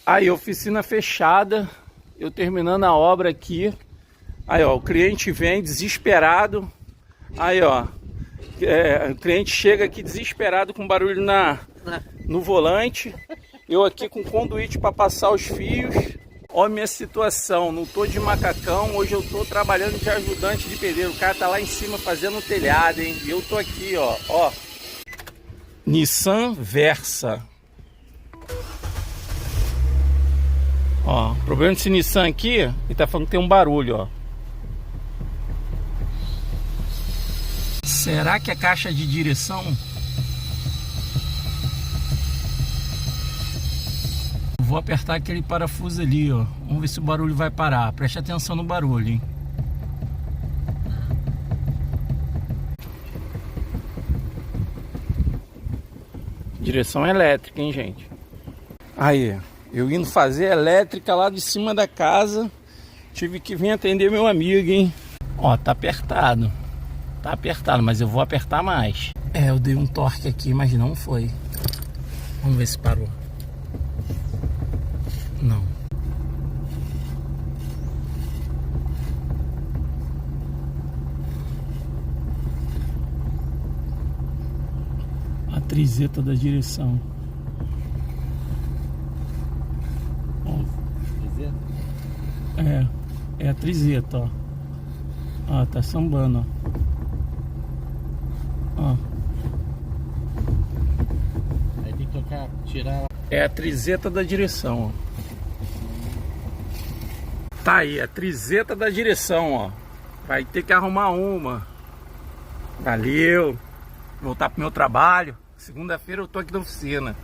Aí, oficina fechada, eu terminando a obra aqui. Aí, ó, o cliente vem desesperado. Aí, ó, o cliente chega aqui desesperado com barulho no volante. Eu aqui com conduíte para passar os fios. Ó, minha situação, não tô de macacão, hoje eu tô trabalhando de ajudante de pedreiro. O cara tá lá em cima fazendo um telhado, hein? E eu tô aqui, ó. Nissan Versa. Ó, o problema desse Nissan aqui, ele tá falando que tem um barulho, ó. Será que é caixa de direção? Vou apertar aquele parafuso ali, ó. Vamos ver se o barulho vai parar. Preste atenção no barulho, hein? Direção elétrica, hein, gente? Aí, eu indo fazer elétrica lá de cima da casa. Tive que vir atender meu amigo, hein? Ó, tá apertado. Tá apertado, mas eu vou apertar mais. É, eu dei um torque aqui, mas não foi. Vamos ver se parou. Não. A trizeta da direção. Trizeta? É a trizeta, ó. Ó, tá sambando, ó. Aí tem que tocar, tirar. É a trizeta da direção, ó. Tá aí, a trizeta da direção, ó. Vai ter que arrumar uma. Valeu. Voltar pro meu trabalho. Segunda-feira eu tô aqui na oficina.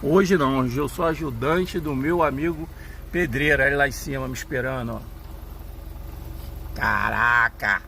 Hoje não, hoje eu sou ajudante do meu amigo pedreiro. Ele lá em cima me esperando, ó. Caraca.